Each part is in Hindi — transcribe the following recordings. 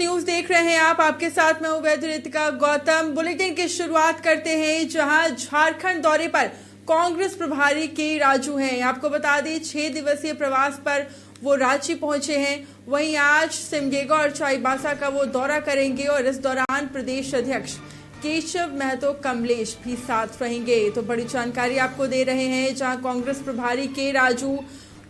न्यूज देख रहे हैं आप। आपके साथ मैं हूं वैद्य रितिका गौतम। बुलेटिन की शुरुआत करते हैं जहां झारखंड दौरे पर कांग्रेस प्रभारी के राजू हैं। आपको बता दें 6 दिवसीय प्रवास पर वो रांची पहुंचे हैं। वहीं आज सिमडेगा और चाईबासा का वो दौरा करेंगे और इस दौरान प्रदेश अध्यक्ष केशव महतो कमलेश भी साथ रहेंगे। तो बड़ी जानकारी आपको दे रहे हैं जहां कांग्रेस प्रभारी के राजू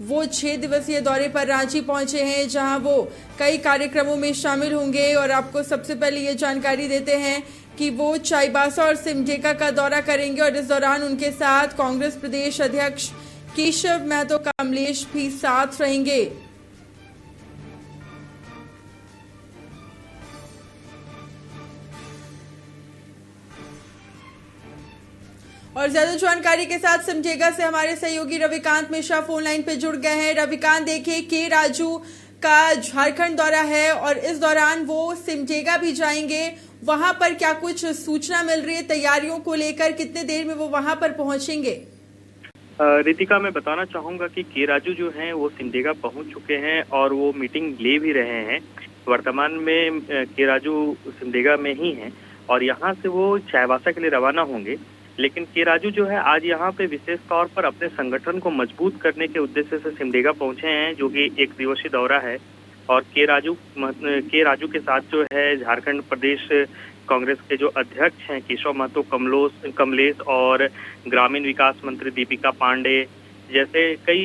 वो 6 दिवसीय दौरे पर रांची पहुंचे हैं, जहां वो कई कार्यक्रमों में शामिल होंगे। और आपको सबसे पहले ये जानकारी देते हैं कि वो चाईबासा और सिमडेगा का दौरा करेंगे और इस दौरान उनके साथ कांग्रेस प्रदेश अध्यक्ष केशव महतो कमलेश भी साथ रहेंगे। और ज्यादा जानकारी के साथ सिमडेगा से हमारे सहयोगी रविकांत मिश्रा फोन लाइन पे जुड़ गए हैं। रविकांत, देखिए के राजू का झारखंड दौरा है और इस दौरान वो सिमडेगा भी जाएंगे। वहां पर क्या कुछ सूचना मिल रही है तैयारियों को लेकर? कितने देर में वो वहां पर पहुंचेंगे? रितिका, मैं बताना चाहूंगा कि के राजू जो हैं वो सिमडेगा पहुंच चुके हैं और वो मीटिंग ले भी रहे हैं। वर्तमान में के राजू सिमडेगा में ही हैं और यहाँ से वो चाईबासा के लिए रवाना होंगे। लेकिन के राजू जो है आज यहाँ पे विशेष तौर पर अपने संगठन को मजबूत करने के उद्देश्य से सिमडेगा पहुंचे हैं, जो कि एक दिवसीय दौरा है। और के राजू के साथ जो है झारखंड प्रदेश कांग्रेस के जो अध्यक्ष हैं केशव महतो कमलेश और ग्रामीण विकास मंत्री दीपिका पांडे जैसे कई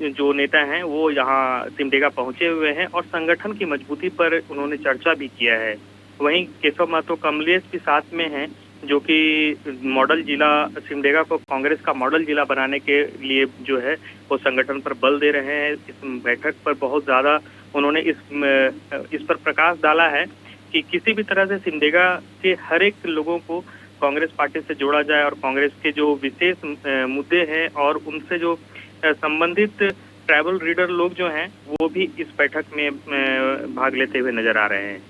जो नेता हैं वो यहाँ सिमडेगा पहुंचे हुए हैं और संगठन की मजबूती पर उन्होंने चर्चा भी किया है। वहीं केशव महतो कमलेश भी साथ में हैं, जो कि मॉडल जिला सिमडेगा को कांग्रेस का मॉडल जिला बनाने के लिए जो है वो संगठन पर बल दे रहे हैं। इस बैठक पर बहुत ज्यादा उन्होंने इस पर प्रकाश डाला है कि किसी भी तरह से सिमडेगा के हर एक लोगों को कांग्रेस पार्टी से जोड़ा जाए और कांग्रेस के जो विशेष मुद्दे हैं और उनसे जो संबंधित ट्राइबल लीडर लोग जो हैं वो भी इस बैठक में भाग लेते हुए नजर आ रहे हैं।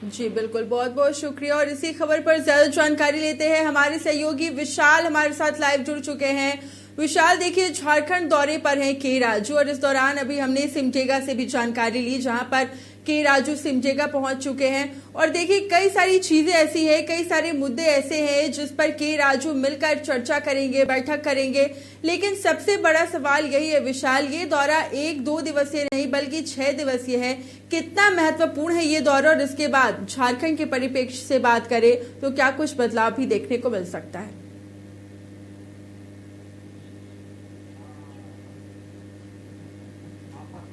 जी बिल्कुल, बहुत बहुत शुक्रिया। और इसी खबर पर ज्यादा जानकारी लेते हैं। हमारे सहयोगी विशाल हमारे साथ लाइव जुड़ चुके हैं। विशाल, देखिए झारखंड दौरे पर हैं के राजू और इस दौरान अभी हमने सिमडेगा से भी जानकारी ली जहां पर के राजू सिमडेगा पहुंच चुके हैं। और देखिए कई सारी चीजें ऐसी है, कई सारे मुद्दे ऐसे हैं जिस पर के राजू मिलकर चर्चा करेंगे, बैठक करेंगे। लेकिन सबसे बड़ा सवाल यही है विशाल, ये दौरा 1-2 दिवसीय नहीं बल्कि 6 दिवसीय है। कितना महत्वपूर्ण है ये दौरा? और इसके बाद झारखंड के परिप्रेक्ष्य से बात करें तो क्या कुछ बदलाव भी देखने को मिल सकता है?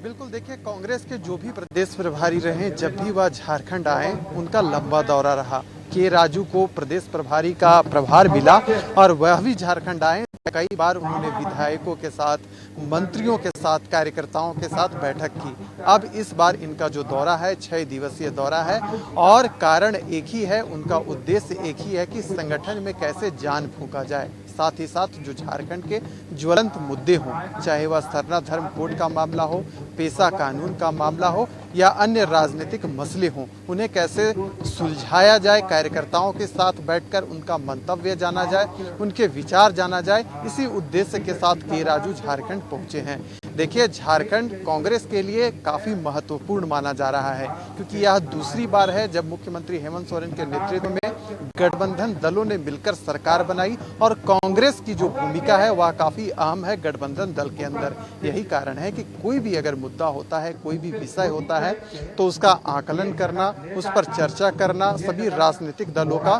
बिल्कुल, देखिए कांग्रेस के जो भी प्रदेश प्रभारी रहे, जब भी वह झारखंड आए उनका लंबा दौरा रहा। के राजू को प्रदेश प्रभारी का प्रभार मिला और वह भी झारखंड आए। कई बार उन्होंने विधायकों के साथ, मंत्रियों के साथ, कार्यकर्ताओं के साथ बैठक की। अब इस बार इनका जो दौरा है 6 दिवसीय दौरा है और कारण एक ही है, उनका उद्देश्य एक ही है कि संगठन में कैसे जान फूंका जाए। साथ ही साथ जो झारखंड के ज्वलंत मुद्दे हों, चाहे वह सरना धर्म कोड का मामला हो, पेशा कानून का मामला हो या अन्य राजनीतिक मसले हों, उन्हें कैसे सुलझाया जाए, कार्यकर्ताओं के साथ बैठकर उनका मंतव्य जाना जाए, उनके विचार जाना जाए, इसी उद्देश्य के साथ के राजू झारखंड पहुंचे हैं। देखिए झारखंड कांग्रेस के लिए काफ़ी महत्वपूर्ण माना जा रहा है, क्योंकि यह दूसरी बार है जब मुख्यमंत्री हेमंत सोरेन के नेतृत्व में गठबंधन दलों ने मिलकर सरकार बनाई और कांग्रेस की जो भूमिका है वह काफ़ी अहम है गठबंधन दल के अंदर। यही कारण है कि कोई भी अगर मुद्दा होता है, कोई भी विषय होता है तो उसका आकलन करना, उस पर चर्चा करना सभी राजनीतिक दलों का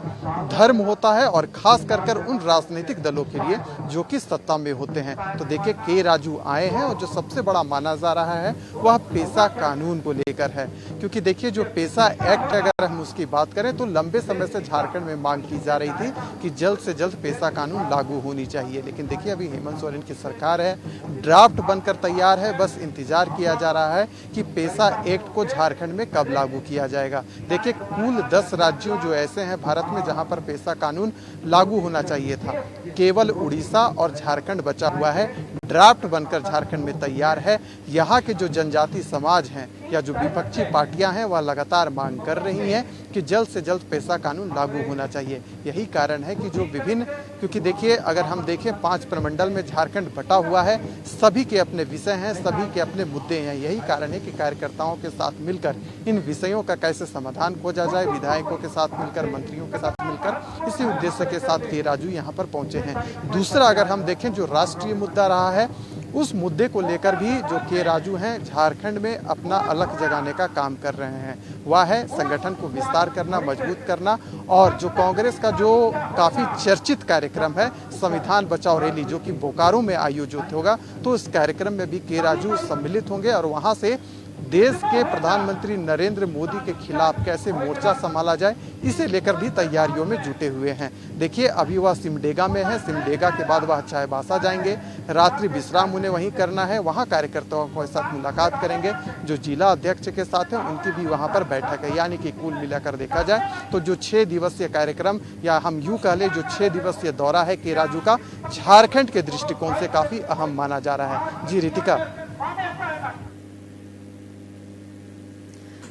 धर्म होता है और खास कर उन राजनीतिक दलों के लिए जो कि सत्ता में होते हैं। तो देखिए के राजू आए हैं और जो सबसे बड़ा माना जा रहा है वह पेशा कानून को लेकर है, क्योंकि देखिए जो पेशा एक्ट अगर हम उसकी बात करें तो लंबे समय से झारखंड में मांग की जा रही थी कि जल्द से जल्द पेशा कानून लागू होनी चाहिए। लेकिन देखिए अभी हेमंत सोरेन की सरकार है, ड्राफ्ट बनकर तैयार है, बस इंतजार किया जा रहा है कि पेशा एक्ट को झारखंड में कब लागू किया जाएगा। देखिए कुल 10 राज्यों जो ऐसे हैं भारत में जहां पर पेशा कानून लागू होना चाहिए था, केवल उड़ीसा और झारखंड बचा हुआ है। ड्राफ्ट बनकर झारखंड में तैयार है। यहाँ के जो जनजाति समाज हैं या जो विपक्षी पार्टियां हैं वह लगातार मांग कर रही हैं कि जल्द से जल्द पेशा कानून लागू होना चाहिए। यही कारण है कि जो विभिन्न, क्योंकि देखिए अगर हम देखें 5 प्रमंडल में झारखंड बटा हुआ है, सभी के अपने विषय हैं, सभी के अपने मुद्दे हैं। यही कारण है कि कार्यकर्ताओं के साथ मिलकर इन विषयों का कैसे समाधान खोजा जाए, विधायकों के साथ मिलकर, मंत्रियों के साथ मिलकर, इसी उद्देश्य के साथ के राजू यहाँ पर पहुंचे हैं। दूसरा अगर हम देखें जो राष्ट्रीय मुद्दा रहा है, उस मुद्दे को लेकर भी जो के राजू हैं झारखंड में अपना अलग जगाने का काम कर रहे हैं। वह है संगठन को विस्तार करना, मजबूत करना, और जो कांग्रेस का जो काफ़ी चर्चित कार्यक्रम है संविधान बचाओ रैली, जो कि बोकारो में आयोजित होगा, तो इस कार्यक्रम में भी के राजू सम्मिलित होंगे और वहाँ से देश के प्रधानमंत्री नरेंद्र मोदी के खिलाफ कैसे मोर्चा संभाला जाए, इसे लेकर भी तैयारियों में जुटे हुए हैं। देखिए अभी वह सिमडेगा में है, सिमडेगा के बाद वह चाईबासा जाएंगे, रात्रि विश्राम उन्हें वहीं करना है, वहां कार्यकर्ताओं के साथ मुलाकात करेंगे। जो जिला अध्यक्ष के साथ है उनकी भी वहां पर बैठक है। यानी कि कुल मिलाकर देखा जाए तो जो 6 दिवसीय कार्यक्रम, या हम यूँ कह लें जो 6 दिवसीय दौरा है के राजू का, झारखंड के दृष्टिकोण से काफ़ी अहम माना जा रहा है। जी रितिका।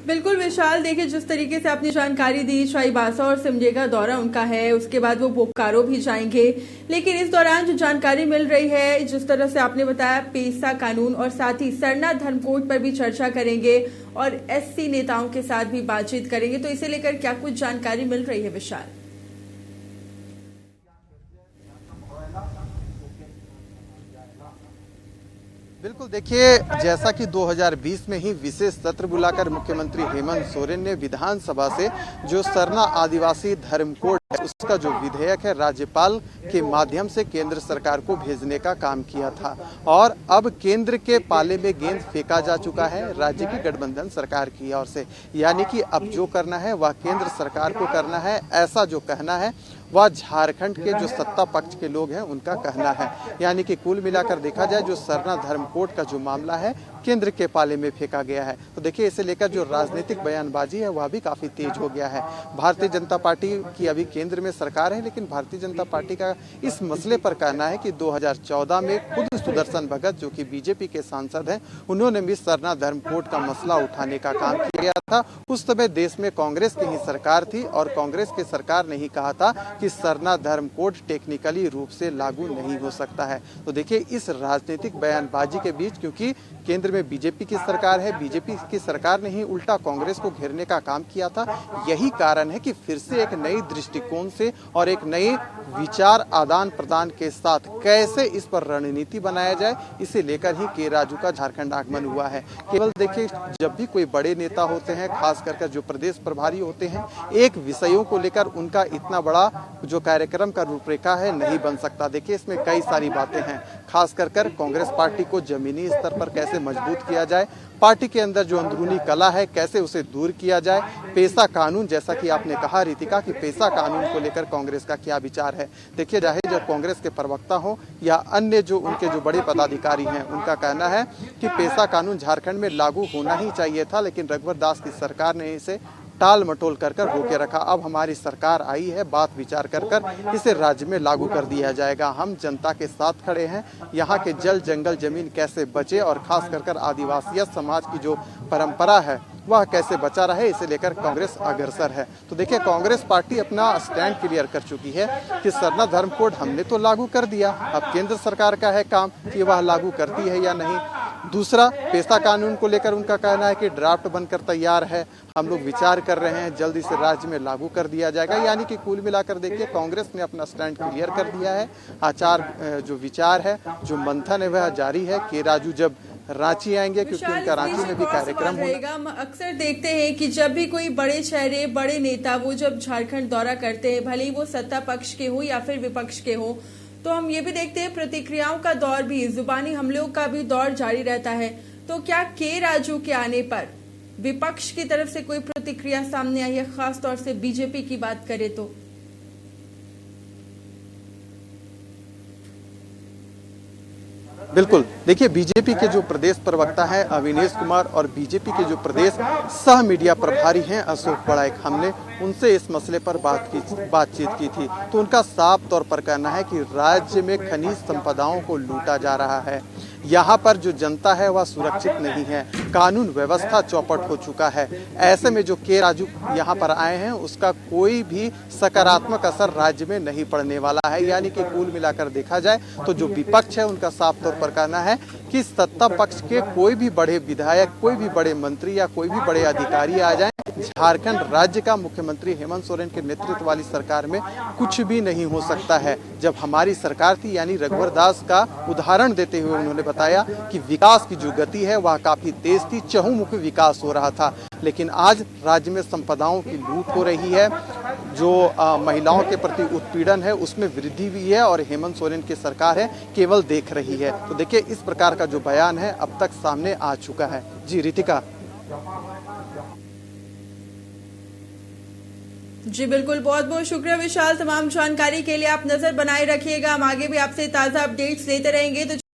बिल्कुल विशाल, देखिए जिस तरीके से आपने जानकारी दी, चाईबासा और सिमडेगा दौरा उनका है, उसके बाद वो बोकारो भी जाएंगे। लेकिन इस दौरान जो जानकारी मिल रही है, जिस तरह से आपने बताया, पेशा कानून और साथ ही सरना धर्मकोड पर भी चर्चा करेंगे और एससी नेताओं के साथ भी बातचीत करेंगे। तो इसे लेकर क्या कुछ जानकारी मिल रही है विशाल? बिल्कुल, देखिए जैसा कि 2020 में ही विशेष सत्र बुलाकर मुख्यमंत्री हेमंत सोरेन ने विधानसभा से जो सरना आदिवासी धर्म कोड है उसका जो विधेयक है राज्यपाल के माध्यम से केंद्र सरकार को भेजने का काम किया था, और अब केंद्र के पाले में गेंद फेंका जा चुका है राज्य की गठबंधन सरकार की ओर से। यानी कि अब जो करना है वह केंद्र सरकार को करना है, ऐसा जो कहना है वह झारखंड के जो सत्ता पक्ष के लोग हैं उनका कहना है। यानी कि कुल मिलाकर देखा जाए जो सरना धर्म कोड का जो मामला है केंद्र के पाले में फेंका गया है। तो देखिए इसे लेकर जो राजनीतिक बयानबाजी है वह भी काफ़ी तेज हो गया है। भारतीय जनता पार्टी की अभी केंद्र में सरकार है, लेकिन भारतीय जनता पार्टी का इस मसले पर कहना है कि 2014 में खुद सुदर्शन भगत जो कि बीजेपी के सांसद हैं, उन्होंने भी सरना धर्म कोड का मसला उठाने का काम किया गया था। उस समय देश में कांग्रेस की ही सरकार थी और कांग्रेस की सरकार ने ही कहा था कि सरना धर्म कोड टेक्निकली रूप से लागू नहीं हो सकता है। तो देखिए इस राजनीतिक बयानबाजी के बीच, क्योंकि केंद्र में बीजेपी की सरकार है, बीजेपी की सरकार ने ही उल्टा कांग्रेस को घेरने का काम किया था, यही कारण है कि फिर से एक नई दृष्टिकोण से और एक नए विचार आदान प्रदान के साथ कैसे इस पर रणनीति बनाया जाए, इसे लेकर ही के राजू का झारखंड आगमन हुआ है। केवल देखिए जब भी कोई बड़े नेता होते हैं, खास करके जो प्रदेश प्रभारी होते हैं, एक विषयों को लेकर उनका इतना बड़ा जो कार्यक्रम का रूपरेखा है नहीं बन सकता। देखिए इसमें कई सारी बातें हैं, खास कर कांग्रेस पार्टी को जमीनी स्तर पर कैसे मजबूत किया जाए, पार्टी के अंदर जो अंदरूनी कला है कैसे उसे दूर किया जाए, पेशा कानून, जैसा कि आपने कहा रितिका कि पेशा कानून को लेकर कांग्रेस का क्या विचार है। देखिए चाहे जो कांग्रेस के प्रवक्ता हो या अन्य जो उनके जो बड़े पदाधिकारी हैं, उनका कहना है कि पेशा कानून झारखंड में लागू होना ही चाहिए था, लेकिन रघुवर दास की सरकार ने इसे टाल मटोल कर रोके रखा। अब हमारी सरकार आई है, बात विचार कर इसे राज्य में लागू कर दिया जाएगा। हम जनता के साथ खड़े हैं, यहाँ के जल जंगल जमीन कैसे बचे और खास कर आदिवासी समाज की जो परंपरा है वह कैसे बचा रहे, इसे लेकर कांग्रेस अग्रसर है। तो देखिए कांग्रेस पार्टी अपना स्टैंड क्लियर कर चुकी है कि सरना धर्म कोड हमने तो लागू कर दिया, अब केंद्र सरकार का है काम कि वह लागू करती है या नहीं। दूसरा, पेशा कानून को लेकर उनका कहना है कि ड्राफ्ट बनकर तैयार है, हम लोग विचार कर रहे हैं, जल्दी से राज्य में लागू कर दिया जाएगा। यानी कि कुल मिलाकर देखिए कांग्रेस ने अपना स्टैंड क्लियर कर दिया है। आचार जो विचार है, जो मंथन है वह जारी है। के राजू जब रांची आएंगे, क्योंकि उनका रांची में भी कार्यक्रम होगा। हम अक्सर देखते हैं कि जब भी कोई बड़े चेहरे, बड़े नेता वो जब झारखंड दौरा करते हैं, भले ही वो सत्ता पक्ष के हो या फिर विपक्ष के हो, तो हम ये भी देखते हैं प्रतिक्रियाओं का दौर भी, जुबानी हमलों का भी दौर जारी रहता है। तो क्या के राजू के आने पर विपक्ष की तरफ से कोई प्रतिक्रिया सामने आई है, खास तौर से बीजेपी की बात करें तो? बिल्कुल, देखिए बीजेपी के जो प्रदेश प्रवक्ता हैं अविनेश कुमार और बीजेपी के जो प्रदेश सह मीडिया प्रभारी हैं अशोक पड़ाइक, हमने उनसे इस मसले पर बातचीत की थी। तो उनका साफ तौर पर कहना है कि राज्य में खनिज संपदाओं को लूटा जा रहा है। यहाँ पर जो जनता है वह सुरक्षित नहीं है, कानून व्यवस्था चौपट हो चुका है। ऐसे में जो के राजू यहाँ पर आए हैं उसका कोई भी सकारात्मक असर राज्य में नहीं पड़ने वाला है। यानी कि कुल मिलाकर देखा जाए तो जो विपक्ष है उनका साफ तौर पर कहना है कि सत्ता पक्ष के कोई भी बड़े विधायक, कोई भी बड़े मंत्री या कोई भी बड़े अधिकारी आ जाएं, झारखंड राज्य का मुख्यमंत्री हेमंत सोरेन के नेतृत्व वाली सरकार में कुछ भी नहीं हो सकता है। जब हमारी सरकार थी यानी रघुवर दास का उदाहरण देते हुए उन्होंने बताया कि विकास की जो गति है वह काफी तेज थी, चहुमुखी विकास हो रहा था। लेकिन आज राज्य में संपदाओं की लूट हो रही है, जो महिलाओं के प्रति उत्पीड़न है उसमें वृद्धि हुई है और हेमंत सोरेन की सरकार है केवल देख रही है। तो देखिए इस प्रकार का जो बयान है अब तक सामने आ चुका है। जी रितिका। जी बिल्कुल, बहुत बहुत शुक्रिया विशाल, तमाम जानकारी के लिए आप नजर बनाए रखिएगा। हम आगे भी आपसे ताज़ा अपडेट्स लेते रहेंगे। तो